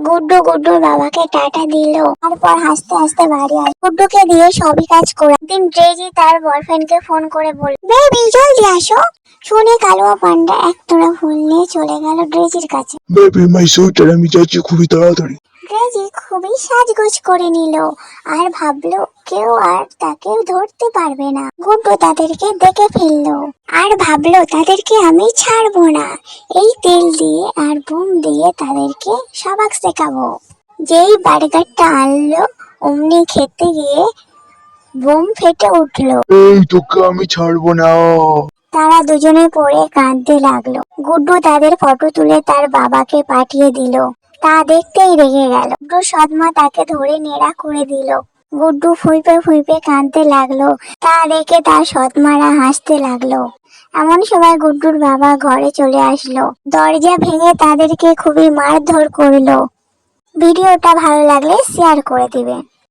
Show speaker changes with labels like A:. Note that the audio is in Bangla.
A: গুড্ডু গুড্ডুর বাবাকে টাটা দিল, তারপর হাসতে হাসতে বাড়ি আসে। গুড্ডুকে দিয়ে সবই কাজ করে। একদিন ড্রেজি তার বয়ফ্রেন্ডকে ফোন করে বলল, বেবি জলদি আসো। শুনে কালুয়া পান্ডা একতলা ফুল নিয়ে চলে গেল ড্রেজির কাছে।
B: বেবি মাই সুইটার, আমি যাচ্ছি খুবই তাড়াতাড়ি।
A: ড্রেজি খুবই সাজগোজ করে নিল আর ভাবলো কেউ আর তাকে ধরতে পারবে না। গুড্ডু তাদেরকে দেখে ফেললো আর ভাবলো তাদেরকে আমি ছাড়বো না। এই তেল দিয়ে আর বুম দিয়ে তাদেরকে সবাক শেখাবো। যেই বার্গারটা আনলো অমনি খেতে গিয়ে বুম ফেটে উঠলো।
B: এই তোকে আমি ছাড়বো না।
A: তারা দুজনে পড়ে কাঁদতে লাগলো। গুড্ডু তাদের ফটো তুলে তার বাবাকে পাঠিয়ে দিল। তা দেখতেই রেগে গেল। গুড্ডুর সৎমা তাকে ধরে নেড়া করে দিল। গুড্ডু ফুঁইপে ফুঁইপে কাঁদতে লাগলো। তা দেখে তার সৎমারা হাসতে লাগলো। এমন সময় গুড্ডুর বাবা ঘরে চলে আসলো। দরজা ভেঙে তাদেরকে খুবই মারধর করলো। ভিডিওটা ভালো লাগলে শেয়ার করে দিবেন।